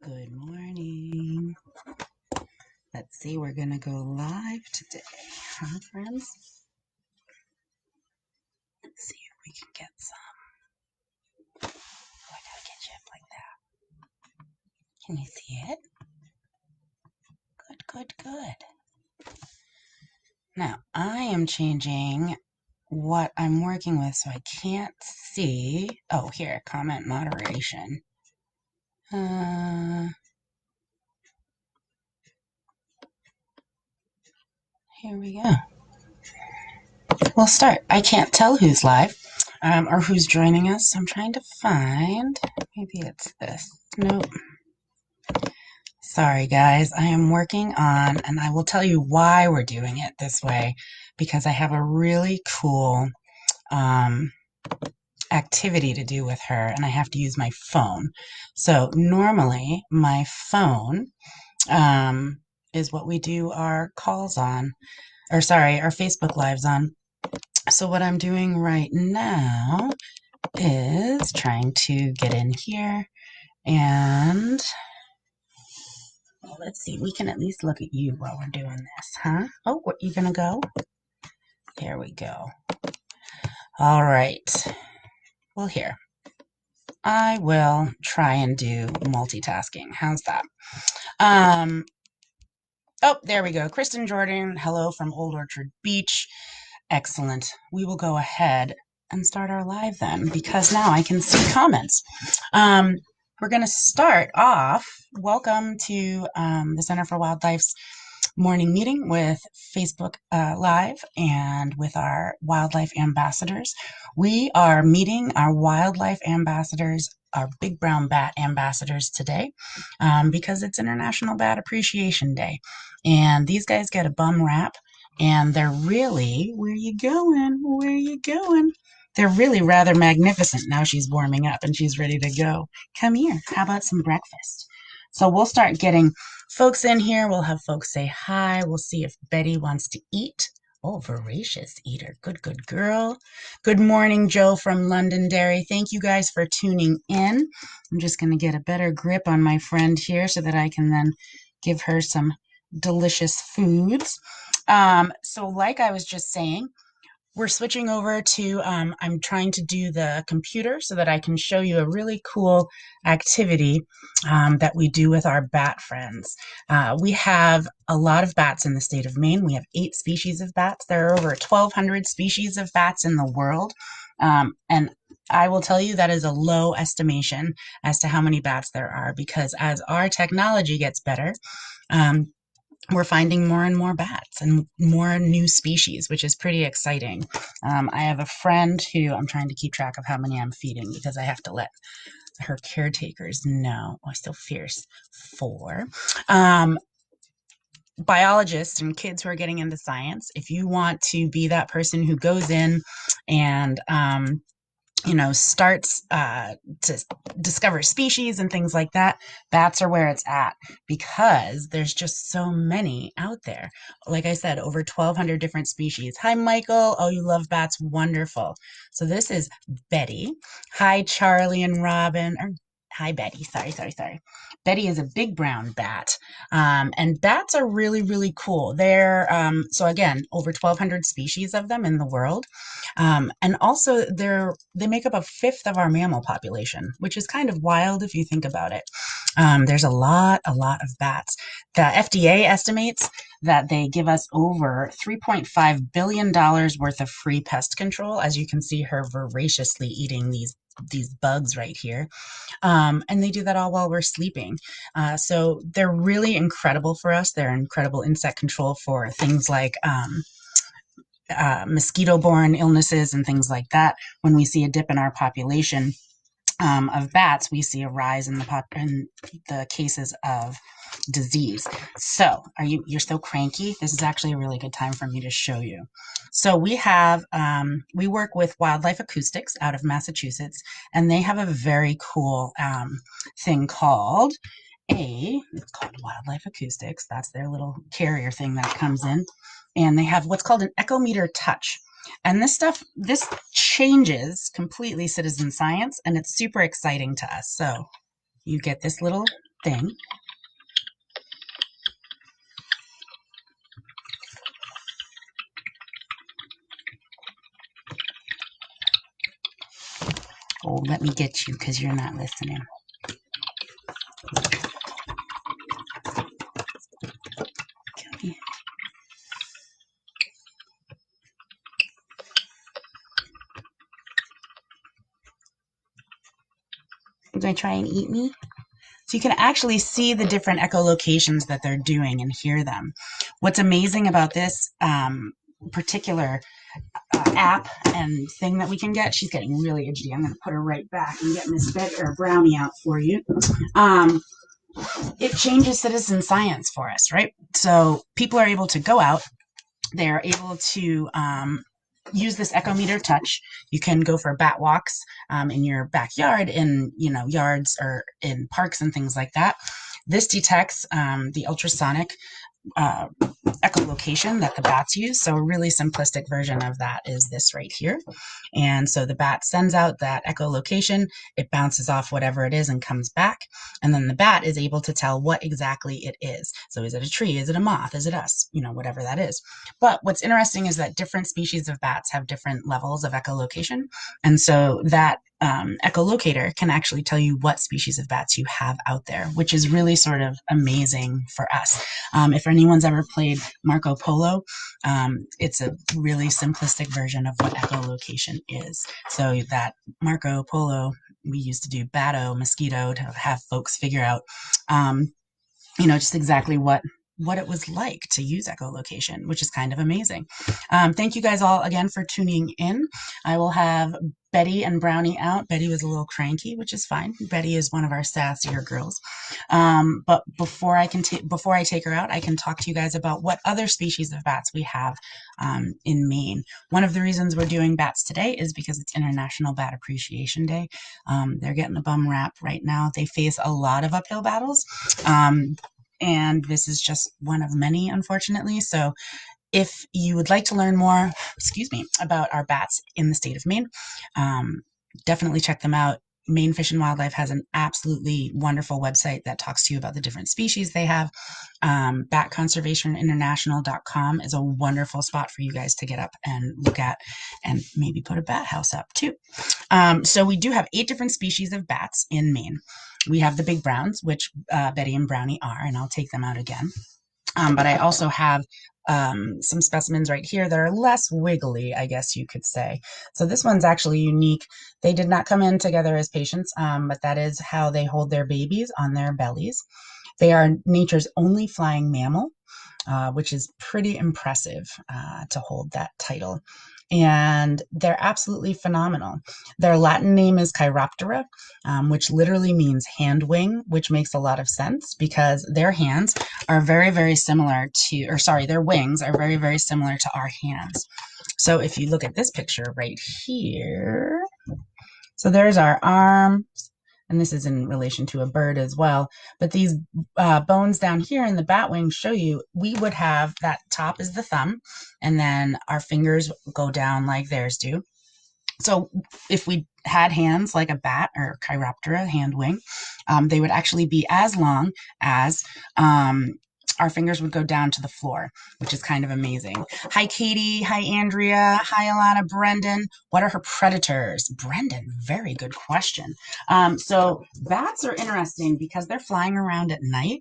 Good morning. Let's see, we're going to go live today, huh, friends? Let's see if we can get some. Oh, I gotta get you up like that. Can you see it? Good. Now, I am changing what I'm working with so I can't see. Oh, here, comment moderation. Here we go. We'll start. I can't tell who's live or who's joining us. So I'm trying to find. Maybe it's this. Nope. Sorry, guys. I am working on, and I will tell you why we're doing it this way, because I have a really cool activity to do with her, and I have to use my phone. So normally, my phone is what we do our calls on, or sorry, our Facebook Lives on. So what I'm doing right now is trying to get in here and well, let's see, we can at least look at you while we're doing this, huh? Oh, what, you gonna go? There we go. All right. Well, here. I will try and do multitasking. How's that? Oh, there we go. Kristen Jordan, hello from Old Orchard Beach. Excellent. We will go ahead and start our live then, because now I can see comments. We're going to start off. Welcome to the Center for Wildlife's morning meeting with Facebook Live and with our wildlife ambassadors. We are meeting our wildlife ambassadors, our big brown bat ambassadors today, because it's International Bat Appreciation Day. And these guys get a bum rap, and they're really, where you going? Where you going? They're really rather magnificent. Now she's warming up and she's ready to go. Come here. How about some breakfast? So we'll start getting folks in here. We'll have folks say hi. We'll see if Betty wants to eat. Oh, voracious eater. Good girl. Good morning, Joe from Londonderry. Thank you guys for tuning in. I'm just going to get a better grip on my friend here so that I can then give her some delicious foods. So like I was just saying, we're switching over to, I'm trying to do the computer so that I can show you a really cool activity that we do with our bat friends. We have a lot of bats in the state of Maine. We have 8 species of bats. There are over 1,200 species of bats in the world. And I will tell you that is a low estimation as to how many bats there are, because as our technology gets better, we're finding more and more bats and more new species, which is pretty exciting. I have a friend who I'm trying to keep track of how many I'm feeding because I have to let her caretakers know. Oh, still fierce. 4. Biologists and kids who are getting into science, if you want to be that person who goes in and starts to discover species and things like that, bats are where it's at, because there's just so many out there. Like I said, over 1,200 different species. Hi, Michael. Oh, you love bats. Wonderful. So this is Betty. Hi, Charlie and Robin. Or hi, Betty. Sorry. Betty is a big brown bat. And bats are really, really cool. They're, so again, over 1,200 species of them in the world. And also they make up a fifth of our mammal population, which is kind of wild if you think about it. There's a lot of bats. The FDA estimates that they give us over $3.5 billion worth of free pest control. As you can see her voraciously eating these bugs right here. And they do that all while we're sleeping. So they're really incredible for us. They're incredible insect control for things like mosquito-borne illnesses and things like that. When we see a dip in our population of bats, we see a rise in the cases of disease. So you're still cranky? This is actually a really good time for me to show you. So we have, we work with Wildlife Acoustics out of Massachusetts, and they have a very cool thing called it's called Wildlife Acoustics. That's their little carrier thing that comes in. And they have what's called an Echometer Touch. And this changes completely citizen science, and it's super exciting to us. So you get this little thing. Oh, let me get you because you're not listening. Okay. You're going to try and eat me? So you can actually see the different echolocations that they're doing and hear them. What's amazing about this particular app and thing that we can get, she's getting really itchy. I'm going to put her right back and get Miss Brownie out for you. It changes citizen science for us, right? So people are able to go out. They are able to use this Echometer Touch. You can go for bat walks in your backyard, in yards or in parks and things like that. This detects the ultrasonic echolocation that the bats use. So a really simplistic version of that is this right here. And so the bat sends out that echolocation, it bounces off whatever it is and comes back. And then the bat is able to tell what exactly it is. So is it a tree? Is it a moth? Is it us? Whatever that is. But what's interesting is that different species of bats have different levels of echolocation. And so that echolocator can actually tell you what species of bats you have out there, which is really sort of amazing for us. If anyone's ever played Marco Polo, it's a really simplistic version of what echolocation is. So that Marco Polo, we used to do Batto, Mosquito to have folks figure out, just exactly what it was like to use echolocation, which is kind of amazing. Thank you guys all again for tuning in. I will have Betty and Brownie out. Betty was a little cranky, which is fine. Betty is one of our sassier girls. But before I take her out, I can talk to you guys about what other species of bats we have in Maine. One of the reasons we're doing bats today is because it's International Bat Appreciation Day. They're getting a bum rap right now. They face a lot of uphill battles. And this is just one of many, unfortunately. So if you would like to learn more, about our bats in the state of Maine, definitely check them out. Maine Fish and Wildlife has an absolutely wonderful website that talks to you about the different species they have. Batconservationinternational.com is a wonderful spot for you guys to get up and look at and maybe put a bat house up too. So we do have 8 different species of bats in Maine. We have the big browns, which Betty and Brownie are, and I'll take them out again. But I also have some specimens right here that are less wiggly, I guess you could say. So this one's actually unique. They did not come in together as patients, but that is how they hold their babies, on their bellies. They are nature's only flying mammal, which is pretty impressive to hold that title. And they're absolutely phenomenal. Their Latin name is Chiroptera, which literally means hand wing, which makes a lot of sense because their hands are very, very similar to, their wings are very, very similar to our hands. So if you look at this picture right here, so there's our arms, and this is in relation to a bird as well. But these bones down here in the bat wing show you we would have that top is the thumb, and then our fingers go down like theirs do. So if we had hands like a bat or Chiroptera hand wing, they would actually be as long as our fingers would go down to the floor, which is kind of amazing. Hi, Katie. Hi, Andrea. Hi, Alana. Brendan. What are her predators? Brendan, very good question. So bats are interesting because they're flying around at night.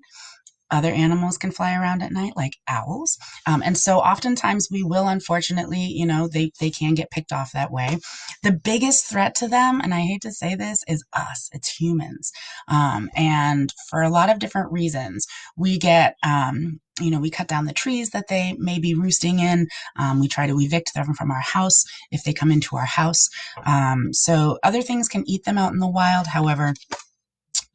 Other animals can fly around at night, like owls. And so oftentimes we will, unfortunately, they can get picked off that way. The biggest threat to them, and I hate to say this, is us. It's humans. And for a lot of different reasons, we get, we cut down the trees that they may be roosting in. We try to evict them from our house if they come into our house. So other things can eat them out in the wild. However,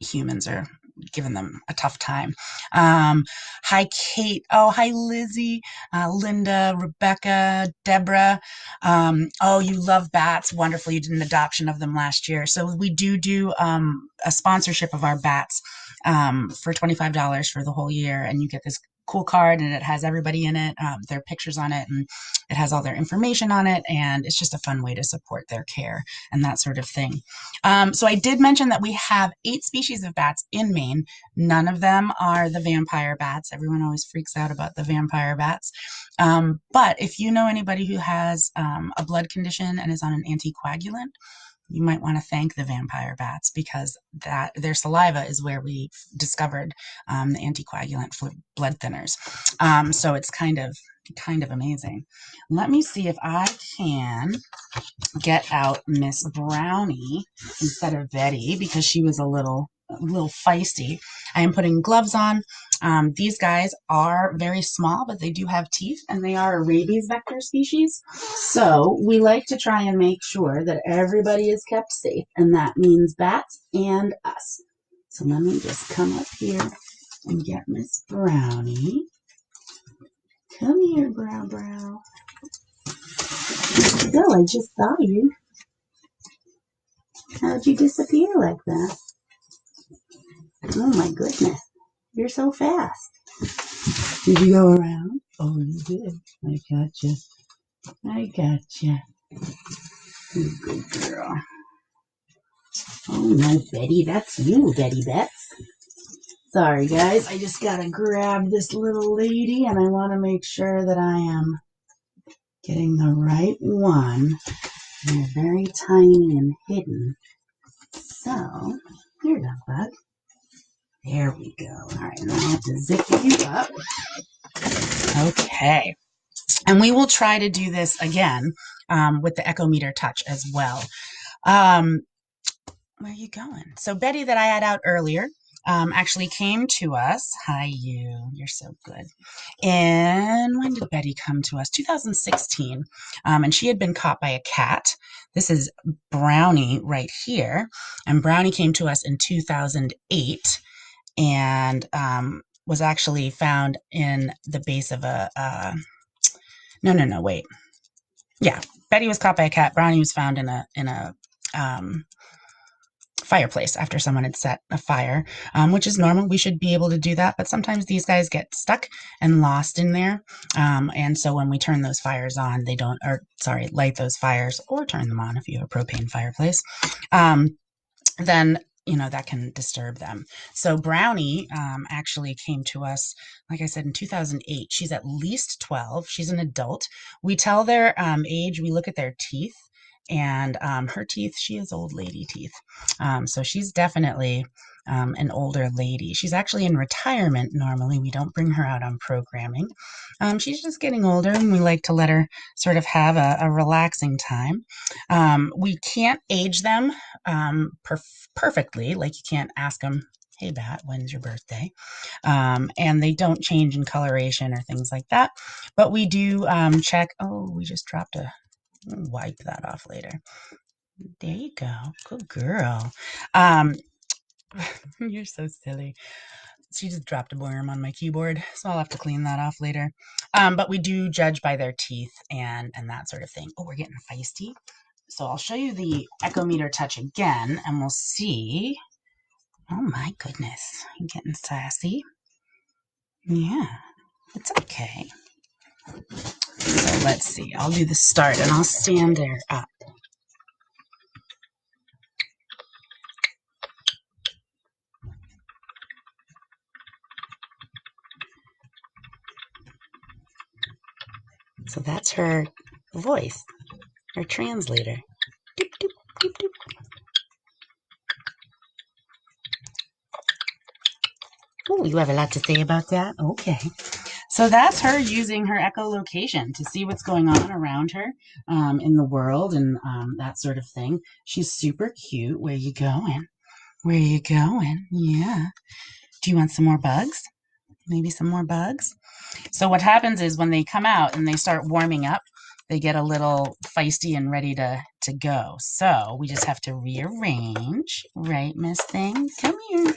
humans are giving them a tough time. Hi, Kate. Oh, hi, Lizzie, Linda, Rebecca, Deborah. You love bats. Wonderful. You did an adoption of them last year. So we do a sponsorship of our bats for $25 for the whole year, and you get this cool card, and it has everybody in it, their pictures on it, and it has all their information on it, and it's just a fun way to support their care and that sort of thing. So I did mention that we have 8 species of bats in Maine. None of them are the vampire bats. Everyone always freaks out about the vampire bats. But if you know anybody who has a blood condition and is on an anticoagulant, you might want to thank the vampire bats, because that their saliva is where we discovered the anticoagulant blood thinners. So it's kind of amazing. Let me see if I can get out Miss Brownie instead of Betty, because she was a little feisty. I am putting gloves on. These guys are very small, but they do have teeth, and they are a rabies vector species. So we like to try and make sure that everybody is kept safe, and that means bats and us. So let me just come up here and get Miss Brownie. Come here, Brow Brow. Go, I just saw you. How'd you disappear like that? Oh my goodness, you're so fast. Did you go around? Oh, you did. I gotcha. I gotcha. Good girl. Oh no, Betty, that's you, Betty Betts. Sorry, guys, I just gotta grab this little lady, and I want to make sure that I am getting the right one. They're very tiny and hidden. So, here, dog bug. There we go. All right, and I have to zip you up. Okay. And we will try to do this again with the Echometer Touch as well. Where are you going? So Betty that I had out earlier actually came to us. Hi, you. You're so good. And when did Betty come to us? 2016. And she had been caught by a cat. This is Brownie right here. And Brownie came to us in 2008 and was actually found in the base of a... No, wait. Yeah, Betty was caught by a cat. Brownie was found in a fireplace after someone had set a fire, which is normal. We should be able to do that, but sometimes these guys get stuck and lost in there. And so when we turn those fires on, they don't, or sorry, light those fires or turn them on if you have a propane fireplace, then that can disturb them. So Brownie actually came to us, like I said, in 2008. She's at least 12. She's an adult. We tell their age. We look at their teeth, and her teeth, she has old lady teeth. So she's definitely an older lady. She's actually in retirement normally. We don't bring her out on programming. She's just getting older, and we like to let her sort of have a relaxing time. We can't age them perfectly. Like, you can't ask them, hey, Bat, when's your birthday? And they don't change in coloration or things like that. But we do check. Oh, we just dropped wipe that off later. There you go. Good girl. You're so silly. She just dropped a worm on my keyboard, so I'll have to clean that off later. But we do judge by their teeth and that sort of thing. Oh, we're getting feisty. So I'll show you the Echometer Touch again, and we'll see. Oh my goodness, I'm getting sassy. Yeah, it's okay. So let's see. I'll do the start, and I'll stand there up. So that's her voice, her translator. Doop, doop, doop, doop. Oh, you have a lot to say about that? Okay. So that's her using her echolocation to see what's going on around her in the world and that sort of thing. She's super cute. Where you going? Where you going? Yeah. Do you want some more bugs? Maybe some more bugs? So what happens is when they come out and they start warming up, they get a little feisty and ready to go. So we just have to rearrange. Right, Miss Thing? Come here.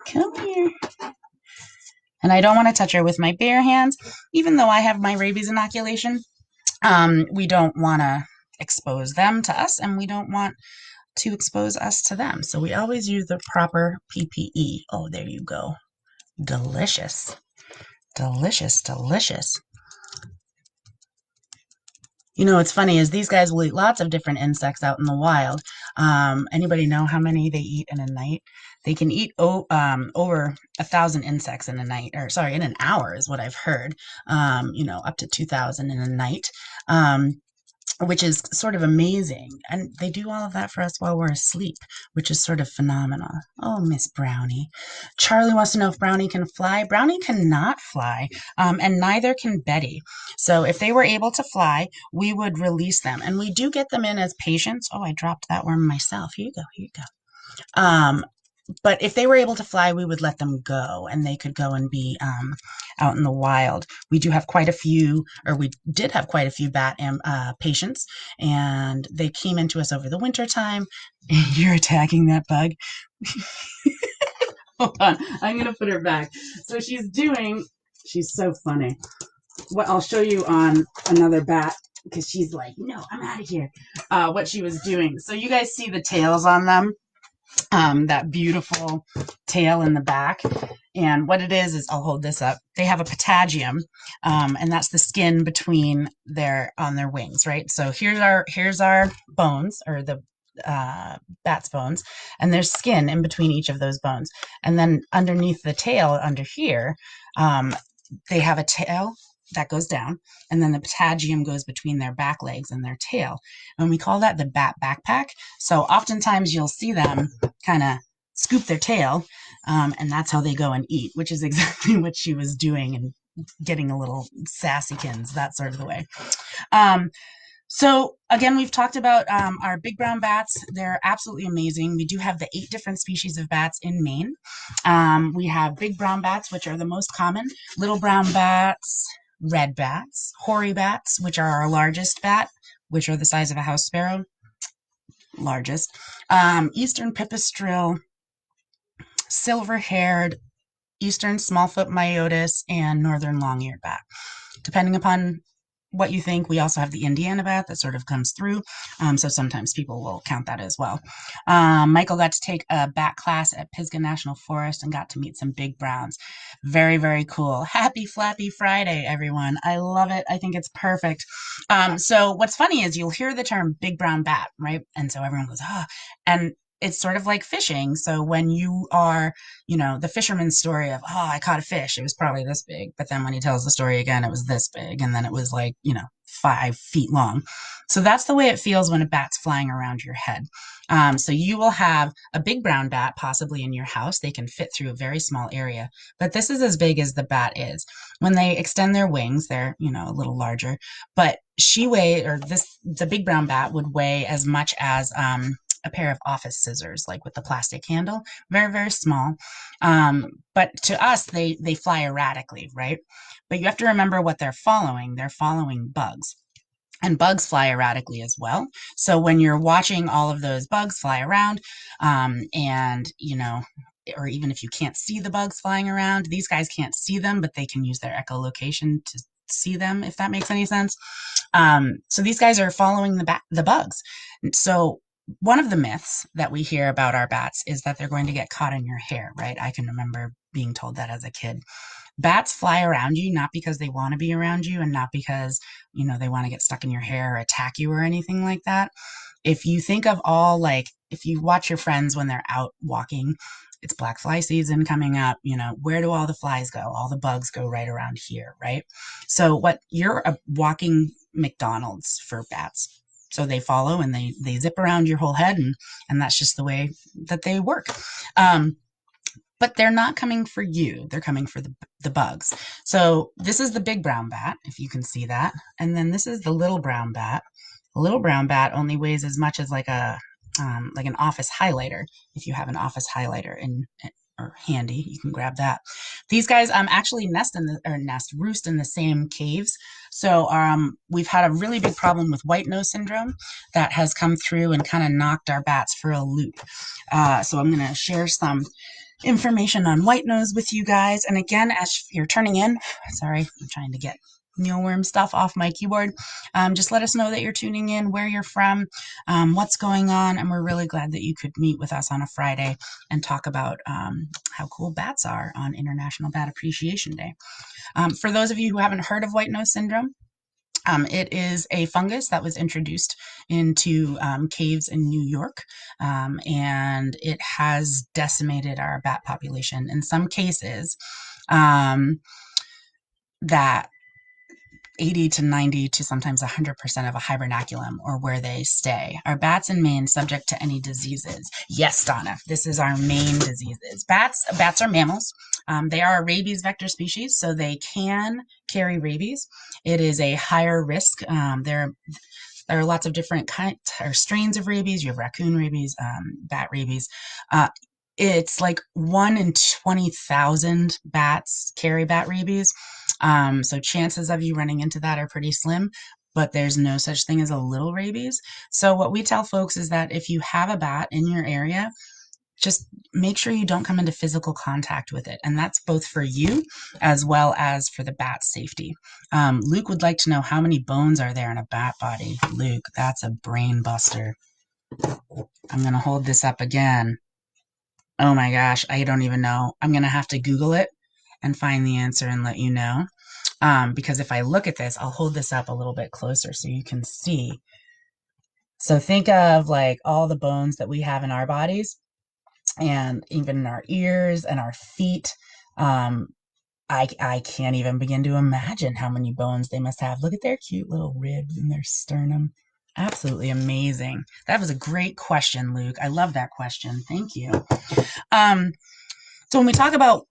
Come here. And I don't want to touch her with my bare hands, even though I have my rabies inoculation. We don't want to expose them to us, and we don't want to expose us to them. So we always use the proper PPE. Oh, there you go. Delicious. Delicious, delicious. You know, what's funny is these guys will eat lots of different insects out in the wild. Anybody know how many they eat in a night? They can eat over 1,000 insects in a night, or sorry, in an hour is what I've heard. You know, up to 2,000 in a night. Which is sort of amazing. And they do all of that for us while we're asleep, which is sort of phenomenal. Oh, Miss Brownie. Charlie wants to know if Brownie can fly. Brownie cannot fly, and neither can Betty. So if they were able to fly, we would release them. And we do get them in as patients. Oh, I dropped that worm myself. Here you go. Here you go. But if they were able to fly, we would let them go and they could go and be out in the wild. We do have quite a few, or we did have quite a few bat patients, and they came into us over the winter time. You're attacking that bug. Hold on, I'm going to put her back. So she's so funny. What I'll show you on another bat because she's like, no, I'm out of here. What she was doing. So you guys see the tails on them? That beautiful tail in the back. And what it is I'll hold this up. They have a patagium, and that's the skin between on their wings, right? So here's our bones, or the bat's bones, and there's skin in between each of those bones. And then underneath the tail, under here, they have a tail that goes down, and then the patagium goes between their back legs and their tail. And we call that the bat backpack. So oftentimes you'll see them kind of scoop their tail, and that's how they go and eat, which is exactly what she was doing, and getting a little sassykins, that sort of the way. So again, we've talked about our big brown bats. They're absolutely amazing. We do have the 8 different species of bats in Maine. We have big brown bats, which are the most common, little brown bats, red bats, hoary bats, which are our largest bat, which are the size of a house sparrow, largest, eastern pipistrelle, silver-haired, eastern smallfoot myotis, and northern long-eared bat. Depending upon what you think, we also have the Indiana bat that sort of comes through. So sometimes people will count that as well. Michael got to take a bat class at Pisgah National Forest and got to meet some big browns. Very, very cool. Happy Flappy Friday, everyone. I love it. I think it's perfect. So what's funny is you'll hear the term big brown bat, right? And so everyone goes, ah, and it's sort of like fishing. So when you are, the fisherman's story of, oh, I caught a fish, it was probably this big. But then when he tells the story again, it was this big. And then it was like, 5 feet long. So that's the way it feels when a bat's flying around your head. So you will have a big brown bat possibly in your house. They can fit through a very small area, but this is as big as the bat is. When they extend their wings, they're, a little larger, but the big brown bat would weigh as much as, a pair of office scissors, like with the plastic handle, very, very small. But to us, they fly erratically, right? But you have to remember what they're following. They're following bugs. And bugs fly erratically as well. So when you're watching all of those bugs fly around, or even if you can't see the bugs flying around, these guys can't see them, but they can use their echolocation to see them, if that makes any sense. So these guys are following the bugs. So one of the myths that we hear about our bats is that they're going to get caught in your hair, right? I can remember being told that as a kid. Bats fly around you not because they want to be around you, and not because, they want to get stuck in your hair or attack you or anything like that. If you think of if you watch your friends when they're out walking, it's black fly season coming up, where do all the flies go? All the bugs go right around here, right? So you're a walking McDonald's for bats. So they follow and they zip around your whole head, and that's just the way that they work. But they're not coming for you. They're coming for the bugs. So this is the big brown bat, if you can see that. And then this is the little brown bat. The little brown bat only weighs as much as like an office highlighter. If you have an office highlighter or handy, you can grab that. These guys actually roost in the same caves. So we've had a really big problem with white nose syndrome that has come through and kind of knocked our bats for a loop. So I'm going to share some information on white nose with you guys. And again, as you're turning in, sorry, I'm trying to get mealworm stuff off my keyboard. Just let us know that you're tuning in, where you're from, what's going on, and we're really glad that you could meet with us on a Friday and talk about how cool bats are on International Bat Appreciation Day. For those of you who haven't heard of white nose syndrome, it is a fungus that was introduced into caves in New York, and it has decimated our bat population. In some cases, that 80 to 90 to sometimes 100% of a hibernaculum, or where they stay. Are bats in Maine subject to any diseases? Yes, Donna, this is our main diseases. Bats are mammals. They are a rabies vector species, so they can carry rabies. It is a higher risk. There are lots of different kinds or strains of rabies. You have raccoon rabies, bat rabies. It's like 1 in 20,000 bats carry bat rabies. So chances of you running into that are pretty slim, but there's no such thing as a little rabies. So what we tell folks is that if you have a bat in your area, just make sure you don't come into physical contact with it. And that's both for you as well as for the bat's safety. Luke would like to know, how many bones are there in a bat body? Luke, that's a brain buster. I'm going to hold this up again. Oh my gosh, I don't even know. I'm going to have to Google it and find the answer and let you know. Because if I look at this, I'll hold this up a little bit closer so you can see. So think of like all the bones that we have in our bodies, and even in our ears and our feet. I can't even begin to imagine how many bones they must have. Look at their cute little ribs and their sternum. Absolutely amazing. That was a great question, Luke. I love that question. Thank you. So when we talk about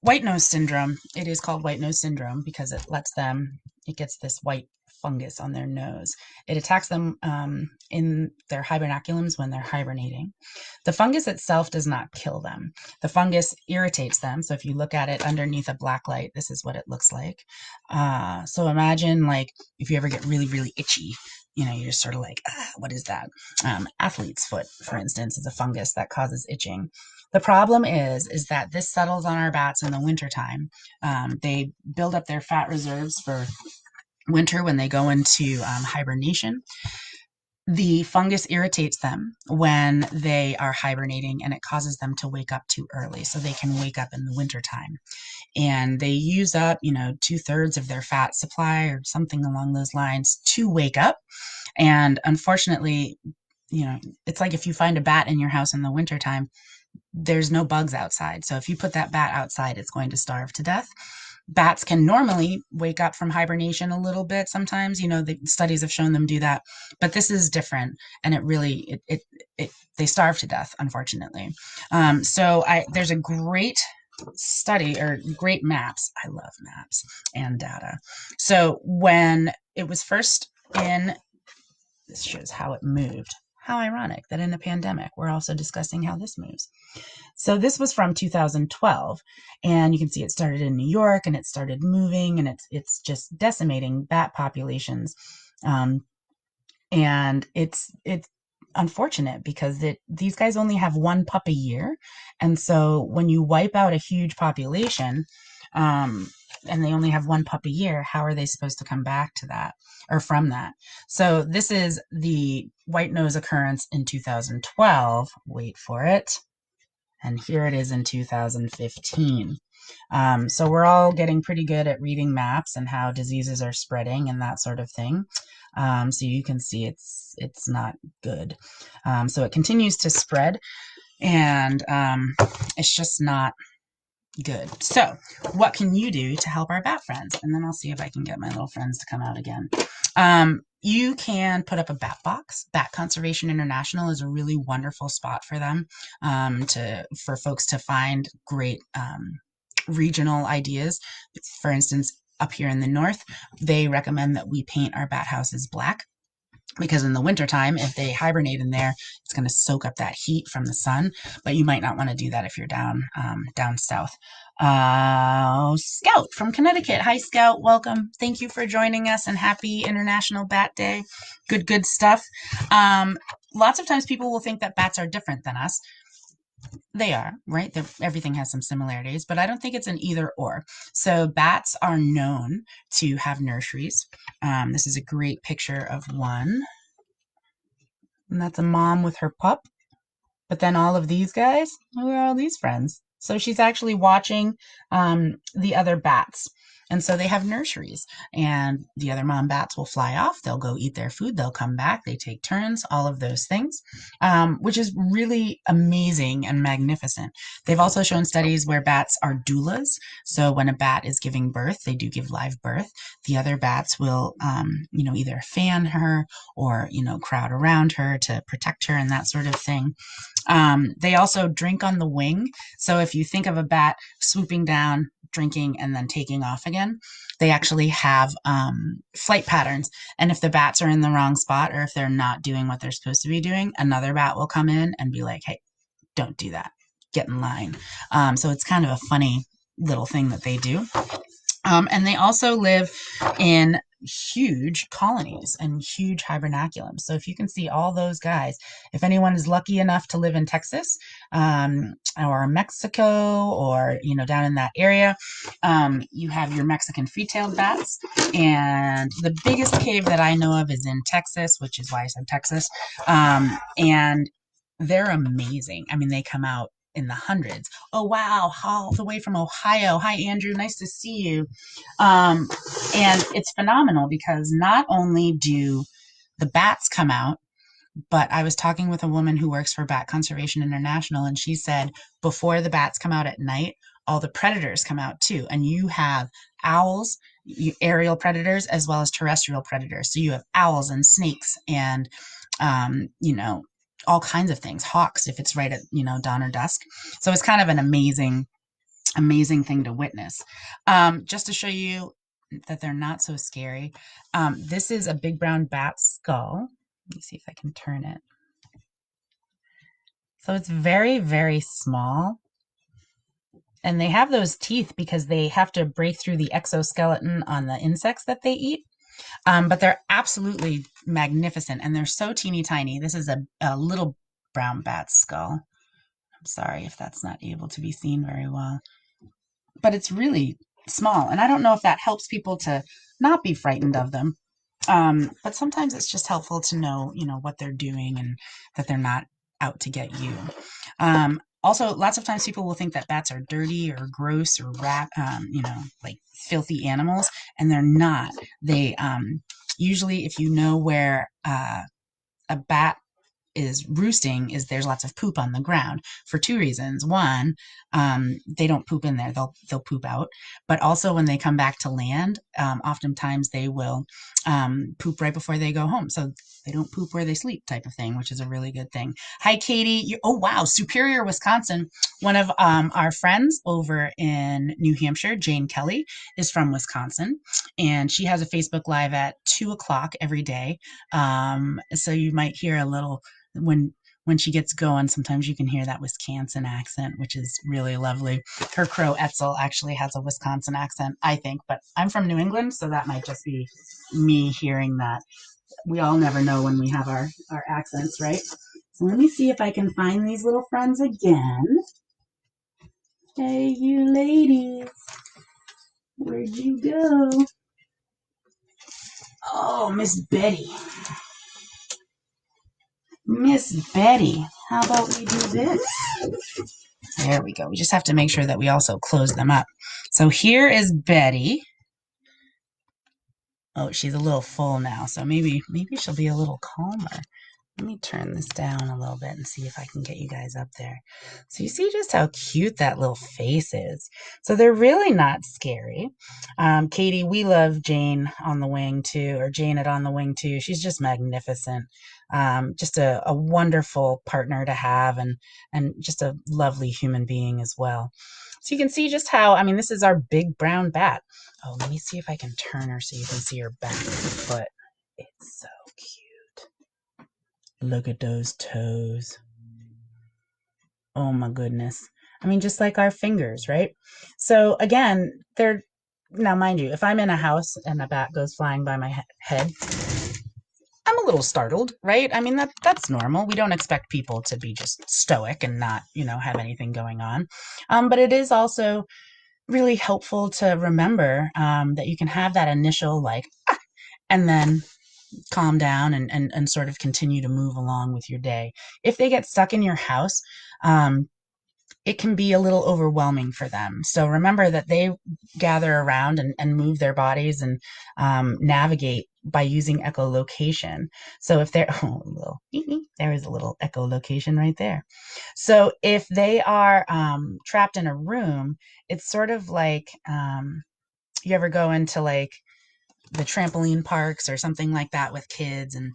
white nose syndrome, it is called white nose syndrome because it gets this white fungus on their nose. It attacks them in their hibernaculums when they're hibernating. The fungus itself does not kill them. The fungus irritates them. So if you look at it underneath a black light, this is what it looks like. So imagine like if you ever get really, really itchy, you're just sort of like, what is that? Athlete's foot, for instance, is a fungus that causes itching. The problem is that this settles on our bats in the wintertime. They build up their fat reserves for winter when they go into hibernation. The fungus irritates them when they are hibernating, and it causes them to wake up too early, so they can wake up in the wintertime. And they use up, 2/3 of their fat supply or something along those lines to wake up. And unfortunately, it's like if you find a bat in your house in the wintertime, there's no bugs outside. So if you put that bat outside, it's going to starve to death. Bats can normally wake up from hibernation a little bit sometimes. The studies have shown them do that, but this is different, and they starve to death, unfortunately. So there's a great study, or great maps. I love maps and data. So when it was first this shows how it moved. How ironic that in a pandemic, we're also discussing how this moves. So this was from 2012, and you can see it started in New York, and it started moving, and it's just decimating bat populations. And it's unfortunate because these guys only have one pup a year, and so when you wipe out a huge population, and they only have one pup a year, how are they supposed to come back to that or from that? So this is the white nose occurrence in 2012. Wait for it. And here it is in 2015. So we're all getting pretty good at reading maps and how diseases are spreading and that sort of thing. So you can see it's not good. So it continues to spread, and it's just not good. So what can you do to help our bat friends? And then I'll see if I can get my little friends to come out again. You can put up a bat box. Bat Conservation International is a really wonderful spot for them, for folks to find great regional ideas. For instance, up here in the north, they recommend that we paint our bat houses black, because in the wintertime, if they hibernate in there, it's going to soak up that heat from the sun. But you might not want to do that if you're down south. Scout from Connecticut. Hi, Scout. Welcome. Thank you for joining us, and happy International Bat Day. Good stuff. Lots of times people will think that bats are different than us. They are, right? Everything has some similarities, but I don't think it's an either or. So bats are known to have nurseries. This is a great picture of one, and that's a mom with her pup. But then all of these guys, who are all these friends? So she's actually watching the other bats. And so they have nurseries, and the other mom bats will fly off. They'll go eat their food. They'll come back. They take turns, all of those things, which is really amazing and magnificent. They've also shown studies where bats are doulas. So when a bat is giving birth, they do give live birth. The other bats will, either fan her or, crowd around her to protect her and that sort of thing. They also drink on the wing. So if you think of a bat swooping down, drinking, and then taking off again, they actually have flight patterns. And if the bats are in the wrong spot or if they're not doing what they're supposed to be doing, another bat will come in and be like, hey, don't do that. Get in line. So it's kind of a funny little thing that they do. And they also live in huge colonies and huge hibernaculums. So if you can see all those guys, if anyone is lucky enough to live in Texas or Mexico or down in that area, you have your Mexican free-tailed bats. And the biggest cave that I know of is in Texas, which is why I said Texas. And they're amazing. I mean, they come out in the hundreds. Oh, wow. All the way from Ohio. Hi, Andrew. Nice to see you. And it's phenomenal because not only do the bats come out, but I was talking with a woman who works for Bat Conservation International, and she said before the bats come out at night, all the predators come out too. And you have owls, aerial predators, as well as terrestrial predators. So you have owls and snakes and, all kinds of things, hawks, if it's right at, dawn or dusk. So it's kind of an amazing thing to witness. Just to show you that they're not so scary, this is a big brown bat skull. Let me see if I can turn it. So it's very, very small. And they have those teeth because they have to break through the exoskeleton on the insects that they eat. But they're absolutely magnificent, and they're so teeny tiny. This is a little brown bat skull. I'm sorry if that's not able to be seen very well. But it's really small, and I don't know if that helps people to not be frightened of them. But sometimes it's just helpful to know, what they're doing and that they're not out to get you. Also, lots of times people will think that bats are dirty or gross or like filthy animals, and they're not. They usually, if you know where a bat is roosting, is there's lots of poop on the ground for two reasons. One, they don't poop in there; they'll poop out. But also, when they come back to land, oftentimes they will poop right before they go home. So they don't poop where they sleep, type of thing, which is a really good thing. Hi, Katie. Oh wow, Superior, Wisconsin. One of our friends over in New Hampshire, Jane Kelly, is from Wisconsin, and she has a Facebook Live at 2 o'clock every day. So you might hear a little when she gets going, sometimes you can hear that Wisconsin accent, which is really lovely. Her crow Etzel actually has a Wisconsin accent, I think, but I'm from New England, so that might just be me hearing that. We all never know when we have our accents, right? So let me see if I can find these little friends again. Hey, you ladies, where'd you go? Oh, Miss Betty. Miss Betty, how about we do this? There we go. We just have to make sure that we also close them up. So here is Betty. Oh, she's a little full now, so maybe she'll be a little calmer. Let me turn this down a little bit and see if I can get you guys up there. So you see just how cute that little face is. So they're really not scary. Katie, we love Jane on the wing too, or Jane at On the Wing too. She's just magnificent. Just a wonderful partner to have, and just a lovely human being as well. So you can see just how, I mean, this is our big brown bat. Oh, let me see if I can turn her so you can see her back foot. It's so cute. Look at those toes. Oh my goodness. I mean, just like our fingers, right? So again, now mind you, if I'm in a house and a bat goes flying by my head, I'm a little startled, right? I mean, that's normal. We don't expect people to be just stoic and not, have anything going on. But it is also really helpful to remember that you can have that initial like, and then calm down and sort of continue to move along with your day. If they get stuck in your house, it can be a little overwhelming for them. So remember that they gather around and move their bodies and navigate by using echolocation. So if they're, there is a little echolocation right there. So if they are trapped in a room, it's sort of like you ever go into like the trampoline parks or something like that with kids, and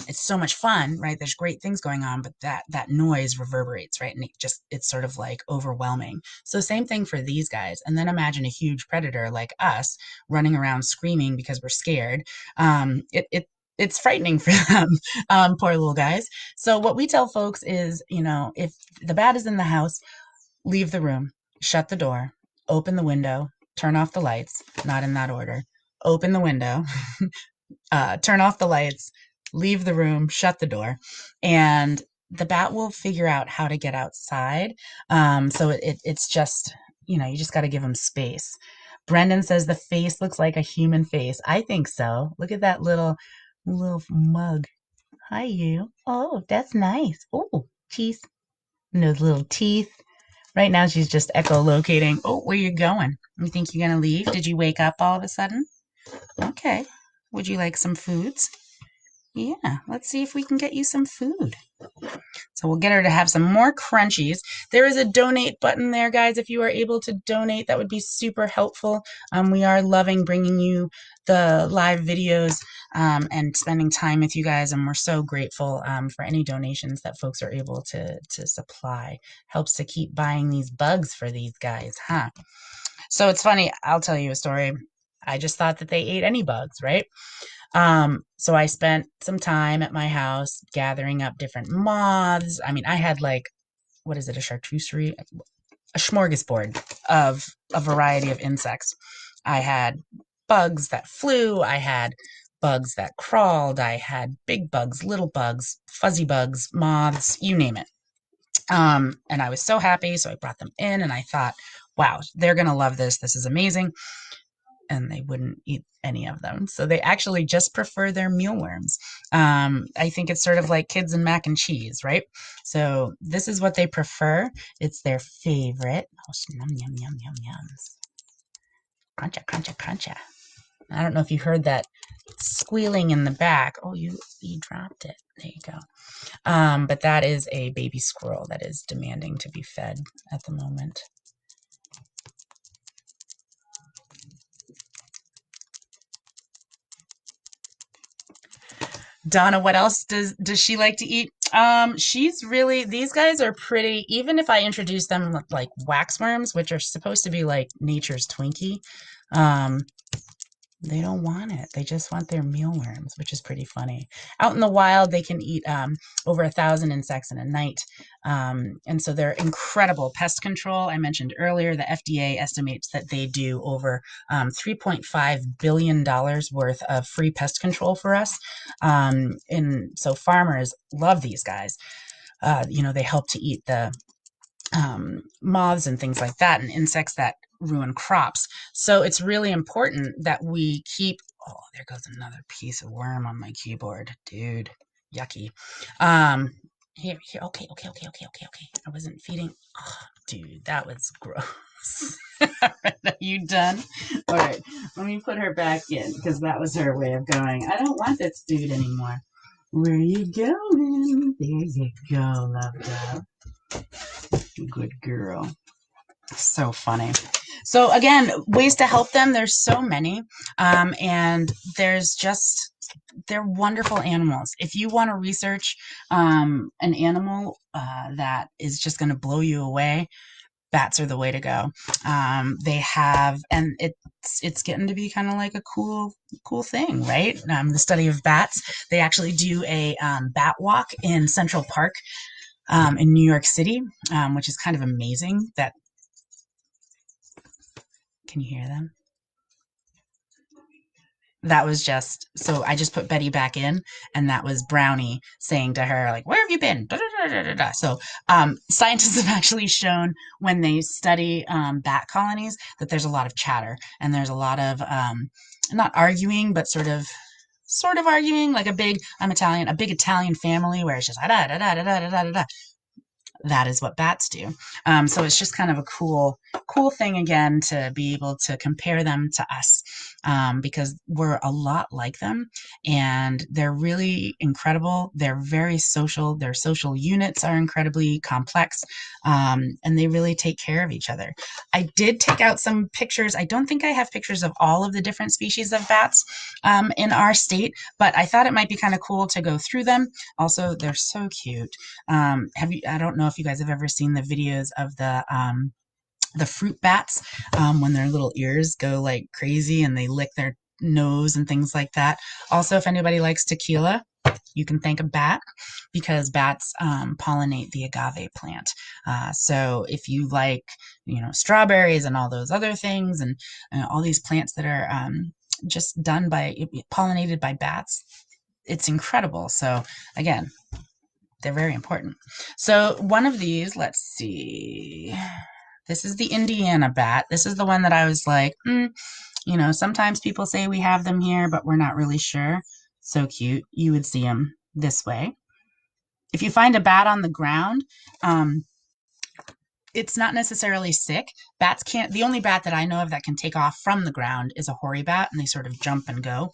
it's so much fun, right? There's great things going on, but that noise reverberates, right? And it's sort of like overwhelming. So same thing for these guys. And then imagine a huge predator like us running around screaming because we're scared. It's frightening for them, poor little guys. So what we tell folks is, if the bat is in the house, leave the room, shut the door, open the window, turn off the lights, not in that order. Open the window, turn off the lights, leave the room, shut the door, and the bat will figure out how to get outside. So it's just, you just got to give them space. Brendan says the face looks like a human face. I think so. Look at that little mug. Hi, you. Oh, that's nice. Oh, cheese. And those little teeth. Right now, she's just echolocating. Oh, where you going? You think you're going to leave? Did you wake up all of a sudden? Okay. Would you like some foods? Yeah, let's see if we can get you some food. So we'll get her to have some more crunchies. There is a donate button there, guys. If you are able to donate, that would be super helpful. We are loving bringing you the live videos and spending time with you guys, and we're so grateful for any donations that folks are able to supply. Helps to keep buying these bugs for these guys, huh? So it's funny. I'll tell you a story. I just thought that they ate any bugs, right? So I spent some time at my house gathering up different moths. I mean, I had like, what is it, a charcuterie? A smorgasbord of a variety of insects. I had bugs that flew, I had bugs that crawled, I had big bugs, little bugs, fuzzy bugs, moths, you name it. And I was so happy, so I brought them in and I thought, wow, they're going to love this. This is amazing. And they wouldn't eat any of them. So they actually just prefer their mealworms. I think it's sort of like kids and mac and cheese, right? So this is what they prefer. It's their favorite. Oh, yum, yum, yum, yum, yums. Cruncha, cruncha, cruncha. I don't know if you heard that squealing in the back. Oh, you dropped it. There you go. But that is a baby squirrel that is demanding to be fed at the moment. Donna, what else does she like to eat? She's really, these guys are pretty, even if I introduce them with like waxworms, which are supposed to be like nature's Twinkie, um, they don't want it. They just want their mealworms, which is pretty funny. Out in the wild, they can eat over 1,000 insects in a night. And so they're incredible pest control. I mentioned earlier, the FDA estimates that they do over $3.5 billion worth of free pest control for us. And so farmers love these guys. They help to eat the moths and things like that, and insects that ruin crops. So it's really important that we keep. Oh, there goes another piece of worm on my keyboard, dude. Yucky. Here. Okay. I wasn't feeding. Oh, dude, that was gross. All right, are you done? All right, let me put her back in because that was her way of going. I don't want this dude anymore. Where you going? There you go, love. Good girl. So funny. So again, ways to help them. There's so many, and they're wonderful animals. If you want to research an animal that is just going to blow you away, bats are the way to go. They have, and it's getting to be kind of like a cool thing, right? The study of bats. They actually do a bat walk in Central Park in New York City, which is kind of amazing. Can you hear them? that was just so I just put Betty back in, and that was Brownie saying to her, like, where have you been? Da, da, da, da, da. So scientists have actually shown when they study bat colonies that there's a lot of chatter and there's a lot of not arguing, but sort of arguing, like a big I'm Italian, a big Italian family where it's just da da da da da da da da. That is what bats do. So it's just kind of a cool thing again to be able to compare them to us, because we're a lot like them, and they're really incredible. They're very social. Their social units are incredibly complex, and they really take care of each other. I did take out some pictures. I don't think I have pictures of all of the different species of bats in our state, but I thought it might be kind of cool to go through them. Also, they're so cute. I don't know if you guys have ever seen the videos of the fruit bats when their little ears go like crazy and they lick their nose and things like that. Also, if anybody likes tequila, you can thank a bat because bats pollinate the agave plant. So if you like, strawberries and all those other things and all these plants that are just done by pollinated by bats, it's incredible. So again, they're very important. So one of these, let's see. This is the Indiana bat. This is the one that I was like, sometimes people say we have them here, but we're not really sure. So cute. You would see them this way. If you find a bat on the ground, it's not necessarily sick. Bats can't, the only bat that I know of that can take off from the ground is a hoary bat, and they sort of jump and go.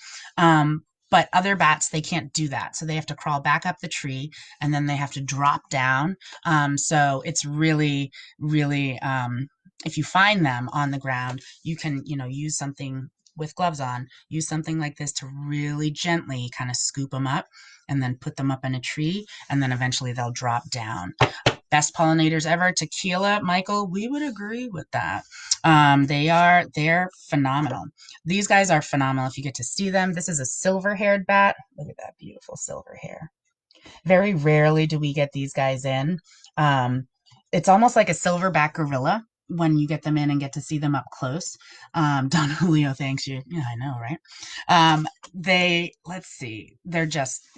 But other bats, they can't do that. So they have to crawl back up the tree and then they have to drop down. So it's really, really, if you find them on the ground, you can, use something with gloves on, use something like this to really gently kind of scoop them up and then put them up in a tree. And then eventually they'll drop down. Best pollinators ever, tequila, Michael, we would agree with that. They're phenomenal. These guys are phenomenal if you get to see them. This is a silver-haired bat. Look at that beautiful silver hair. Very rarely do we get these guys in. It's almost like a silverback gorilla when you get them in and get to see them up close. Don Julio thanks you. Yeah, I know, right? Let's see, they're just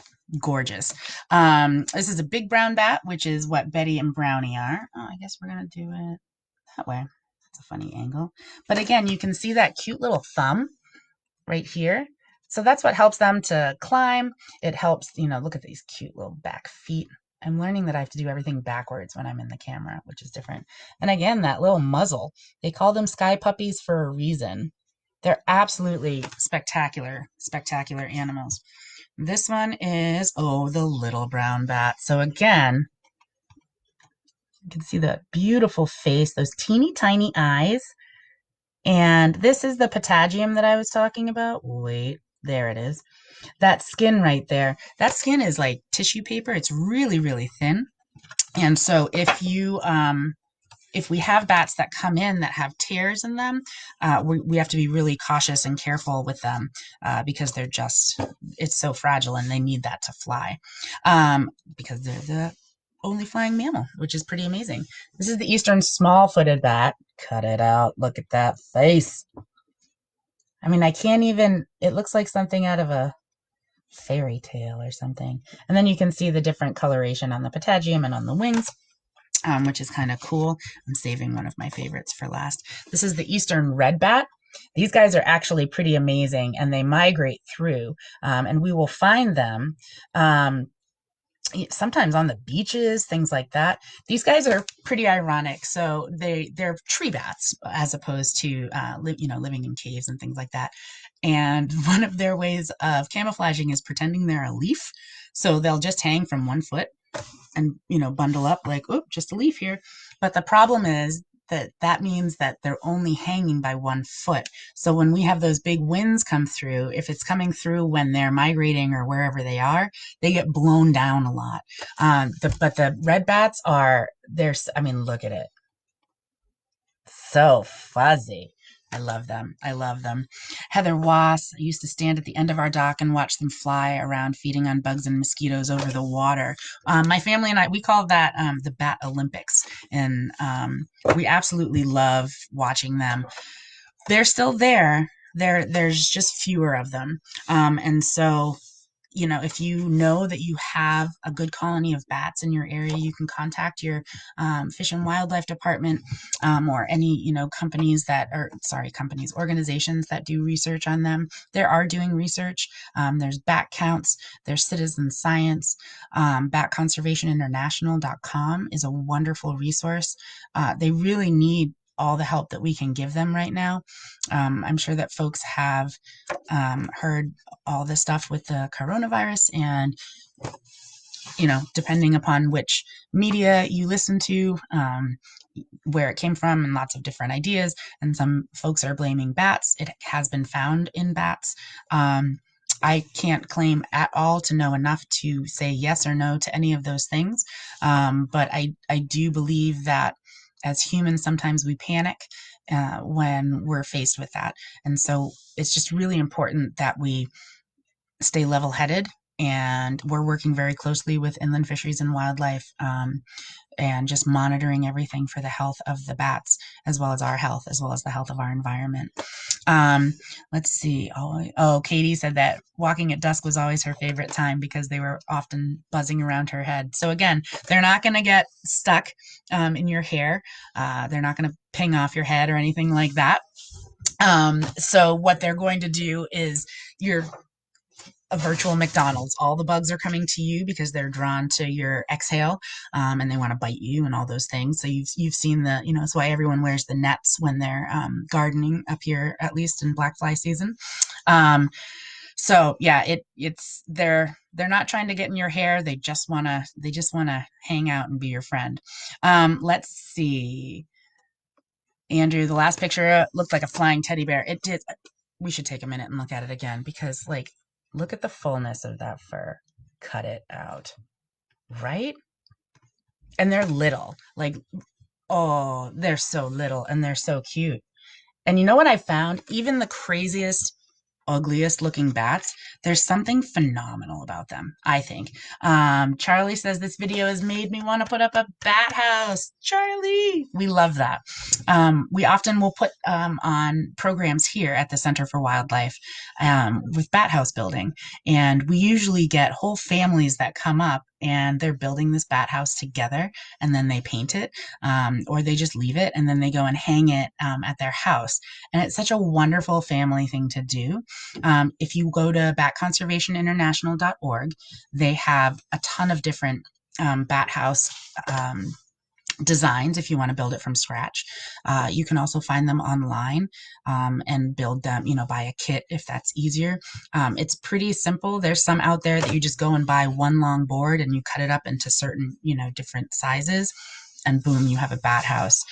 gorgeous. This is a big brown bat, which is what Betty and Brownie are. Oh, I guess we're going to do it that way. That's a funny angle. But again, you can see that cute little thumb right here. So that's what helps them to climb. It helps, look at these cute little back feet. I'm learning that I have to do everything backwards when I'm in the camera, which is different. And again, that little muzzle. They call them sky puppies for a reason. They're absolutely spectacular, spectacular animals. This one is, the little brown bat. So again, you can see that beautiful face, those teeny tiny eyes. And this is the patagium that I was talking about. Wait, there it is. That skin right there, that skin is like tissue paper. It's really, really thin. And so if we have bats that come in that have tears in them, we have to be really cautious and careful with them because it's so fragile and they need that to fly because they're the only flying mammal, which is pretty amazing. This is the eastern small-footed bat. Cut it out. Look at that face. I mean, I can't even, it looks like something out of a fairy tale or something. And then you can see the different coloration on the patagium and on the wings. Which is kind of cool. I'm saving one of my favorites for last. This is the eastern red bat. These guys are actually pretty amazing, and they migrate through, and we will find them sometimes on the beaches, things like that. These guys are pretty ironic. So they're tree bats as opposed to living in caves and things like that. And one of their ways of camouflaging is pretending they're a leaf. So they'll just hang from one foot and bundle up like, oop, just a leaf here. But the problem is that means that they're only hanging by 1 foot. So when we have those big winds come through, if it's coming through when they're migrating or wherever they are, they get blown down a lot. But the red bats look at it. So fuzzy. I love them. I love them. Heather Wass, I used to stand at the end of our dock and watch them fly around feeding on bugs and mosquitoes over the water. My family and I, we call that the Bat Olympics. And we absolutely love watching them. They're still there. there's just fewer of them. And so, if you know that you have a good colony of bats in your area, you can contact your Fish and Wildlife Department, or any, companies that are, sorry, companies, organizations that do research on them. There are doing research. There's bat counts, there's citizen science. Batconservationinternational.com is a wonderful resource. They really need all the help that we can give them right now. I'm sure that folks have heard all this stuff with the coronavirus, and depending upon which media you listen to, where it came from, and lots of different ideas, and some folks are blaming bats. It has been found in bats. I can't claim at all to know enough to say yes or no to any of those things, but I do believe that as humans, sometimes we panic when we're faced with that. And so it's just really important that we stay level-headed, and we're working very closely with Inland Fisheries and Wildlife, and just monitoring everything for the health of the bats, as well as our health, as well as the health of our environment. Let's see. Oh, Katie said that walking at dusk was always her favorite time because they were often buzzing around her head. So again, they're not going to get stuck in your hair. They're not going to ping off your head or anything like that. So what they're going to do is, you're a virtual McDonald's. All the bugs are coming to you because they're drawn to your exhale, and they want to bite you and all those things. So you've seen that's why everyone wears the nets when they're gardening up here, at least in black fly season. So yeah, it's they're not trying to get in your hair. They just wanna hang out and be your friend. Let's see. Andrew, the last picture looked like a flying teddy bear. It did. We should take a minute and look at it again, because look at the fullness of that fur. Cut it out. Right? And they're little. Oh, they're so little and they're so cute. And you know what I found? Even the craziest, ugliest looking bats, there's something phenomenal about them, I think. Charlie says, this video has made me want to put up a bat house. Charlie, we love that. We often will put on programs here at the Center for Wildlife with bat house building, and we usually get whole families that come up and they're building this bat house together, and then they paint it, or they just leave it and then they go and hang it at their house. And it's such a wonderful family thing to do. If you go to batconservationinternational.org, they have a ton of different bat house designs if you want to build it from scratch. You can also find them online and build them, buy a kit if that's easier. It's pretty simple. There's some out there that you just go and buy one long board and you cut it up into certain, different sizes, and boom, you have a bat house.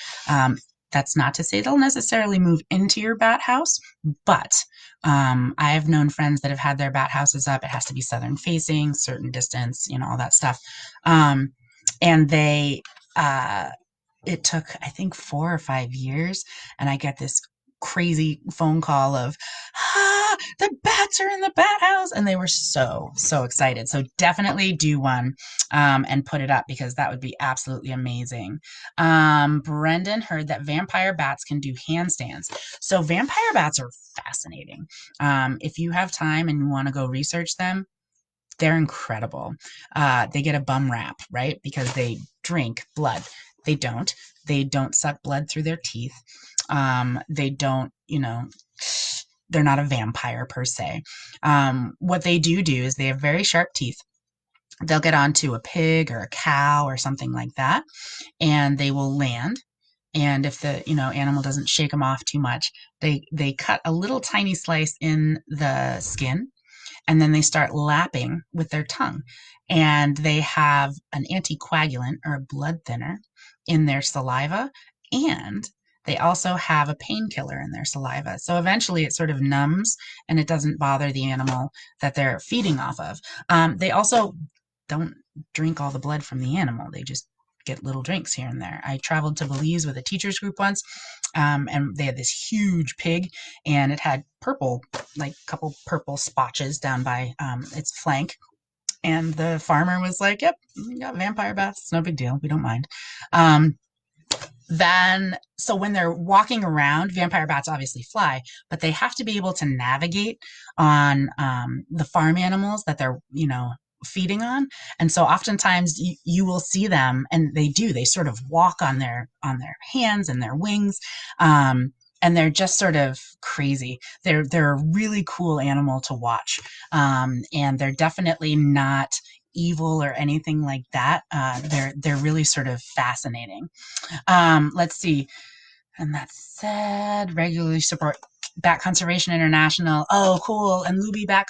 That's not to say they'll necessarily move into your bat house, but I've known friends that have had their bat houses up. It has to be southern facing, certain distance, all that stuff. And they, it took, I think, 4 or 5 years, and I get this crazy phone call of, the bats are in the bat house, and they were so excited. So definitely do one and put it up, because that would be absolutely amazing. Brendan heard that vampire bats can do handstands. So vampire bats are fascinating. If you have time and you want to go research them, they're incredible. They get a bum rap, right? Because they drink blood. They don't. They don't suck blood through their teeth. They don't, they're not a vampire per se. What they do is they have very sharp teeth. They'll get onto a pig or a cow or something like that, and they will land. And if the animal doesn't shake them off too much, they cut a little tiny slice in the skin, and then they start lapping with their tongue. And they have an anticoagulant or a blood thinner in their saliva, and they also have a painkiller in their saliva. So eventually it sort of numbs and it doesn't bother the animal that they're feeding off of. They also don't drink all the blood from the animal. They just get little drinks here and there. I traveled to Belize with a teachers group once, and they had this huge pig, and it had purple, like a couple purple spotches down by its flank. And the farmer was like, yep, we got vampire bats. It's no big deal. We don't mind. then so when they're walking around, vampire bats obviously fly, but they have to be able to navigate on the farm animals that they're, feeding on. And so oftentimes you will see them, and they do, they sort of walk on their hands and their wings. And they're just sort of crazy. They're a really cool animal to watch. And they're definitely not evil or anything like that. They're really sort of fascinating. Let's see. And that said, regularly support Bat Conservation International. Oh, cool. And Luby Bat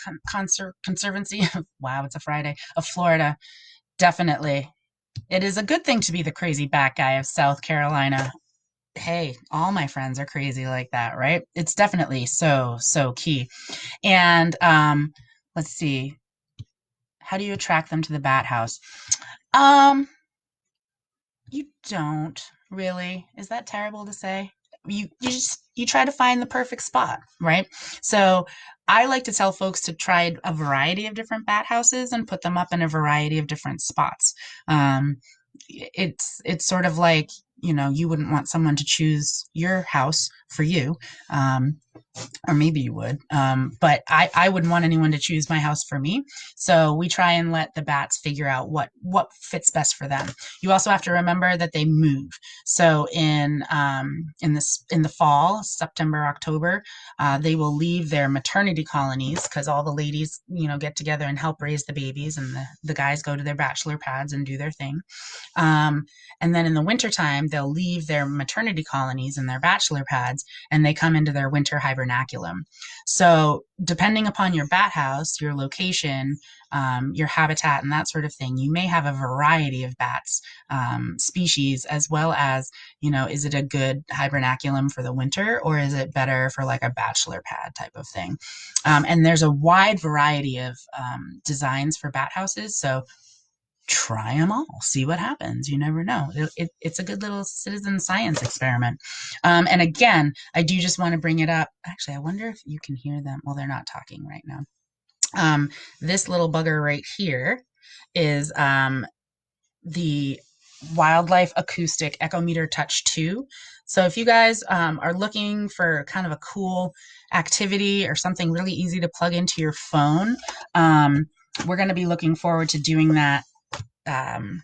Conservancy. Wow, it's a Friday. Of Florida. Definitely. It is a good thing to be the crazy bat guy of South Carolina. Hey, all my friends are crazy like that, right? It's definitely so, so key. And let's see. How do you attract them to the bat house? Um, You don't really. Is that terrible to say? You try to find the perfect spot, right? So I like to tell folks to try a variety of different bat houses and put them up in a variety of different spots. Um, it's sort of like, you wouldn't want someone to choose your house for you. Um, or maybe you would. But I wouldn't want anyone to choose my house for me. So we try and let the bats figure out what fits best for them. You also have to remember that they move. So in the fall, September, October, they will leave their maternity colonies because all the ladies, get together and help raise the babies, and the guys go to their bachelor pads and do their thing. Um, and then in the wintertime, they'll leave their maternity colonies and their bachelor pads, and they come into their winter hibernaculum. So, depending upon your bat house, your location, your habitat, and that sort of thing, you may have a variety of bats species, as well as, is it a good hibernaculum for the winter, or is it better for like a bachelor pad type of thing? And there's a wide variety of designs for bat houses. So, try them all, see what happens. You never know. It's a good little citizen science experiment. And again, I do just want to bring it up. Actually, I wonder if you can hear them. Well, they're not talking right now. This little bugger right here is the Wildlife Acoustic Echometer Touch 2. So if you guys are looking for kind of a cool activity or something really easy to plug into your phone, we're going to be looking forward to doing that um,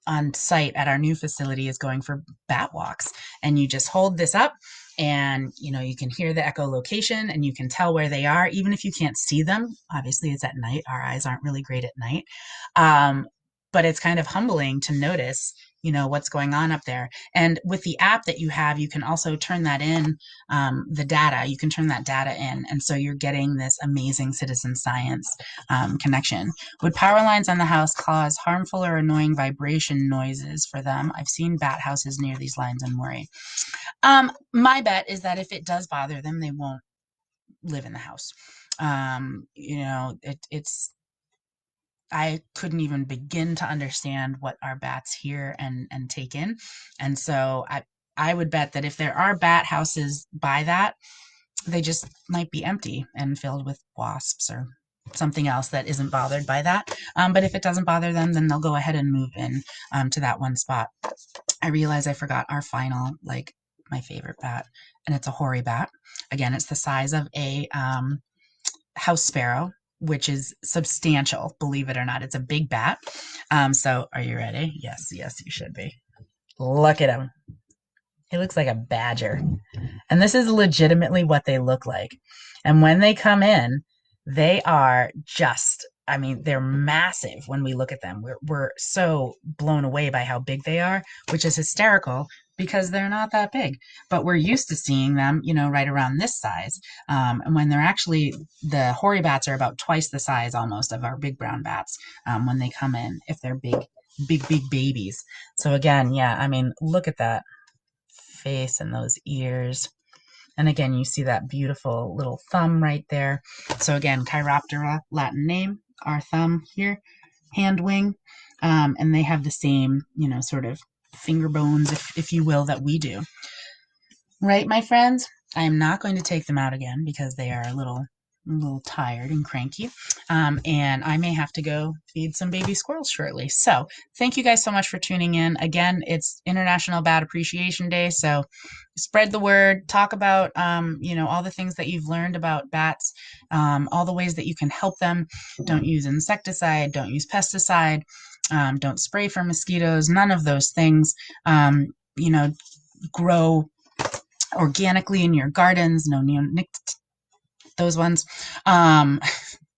on site at our new facility, is going for bat walks. And you just hold this up, and you can hear the echolocation, and you can tell where they are, even if you can't see them. Obviously, it's at night. Our eyes aren't really great at night. But it's kind of humbling to notice, what's going on up there. And with the app that you have, you can also turn that in, the data. You can turn that data in. And so you're getting this amazing citizen science connection. Would power lines on the house cause harmful or annoying vibration noises for them? I've seen bat houses near these lines and worry. My bet is that if it does bother them, they won't live in the house. It's I couldn't even begin to understand what our bats hear and take in. And so I would bet that if there are bat houses by that, they just might be empty and filled with wasps or something else that isn't bothered by that. But if it doesn't bother them, then they'll go ahead and move in to that one spot. I realize I forgot our final, like my favorite bat, and it's a hoary bat. Again, it's the size of a house sparrow, which is substantial, believe it or not. It's a big bat. So are you ready? Yes, yes, you should be. Look at him. He looks like a badger. And this is legitimately what they look like. And when they come in, they are just, I mean, they're massive when we look at them. We're so blown away by how big they are, which is hysterical because they're not that big. But we're used to seeing them, right around this size. And when they're actually, the hoary bats are about twice the size almost of our big brown bats when they come in, if they're big, big, big babies. So again, yeah, I mean, look at that face and those ears. And again, you see that beautiful little thumb right there. So again, Chiroptera, Latin name, our thumb here, hand wing. And they have the same, sort of finger bones, if you will, that we do. Right, my friends? I am not going to take them out again because they are a little I'm a little tired and cranky. And I may have to go feed some baby squirrels shortly. So thank you guys so much for tuning in. Again, it's International Bat Appreciation Day. So spread the word, talk about, all the things that you've learned about bats, all the ways that you can help them. Don't use insecticide, don't use pesticide, don't spray for mosquitoes, none of those things. Grow organically in your gardens, no those ones.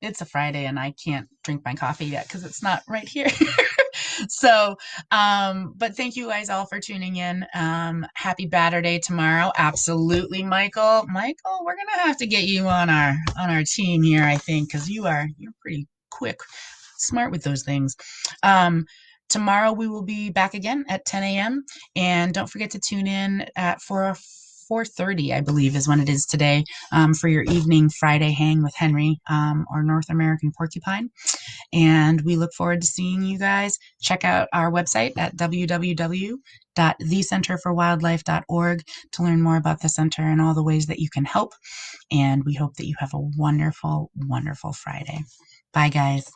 It's a Friday and I can't drink my coffee yet because it's not right here. So, but thank you guys all for tuning in. Happy Batter Day tomorrow. Absolutely, Michael. Michael, we're gonna have to get you on our team here, I think, because you're pretty quick, smart with those things. Tomorrow we will be back again at 10 a.m. And don't forget to tune in at 4:30, I believe, is when it is today, for your evening Friday hang with Henry, or North American Porcupine. And we look forward to seeing you guys. Check out our website at www.thecenterforwildlife.org to learn more about the center and all the ways that you can help. And we hope that you have a wonderful, wonderful Friday. Bye, guys.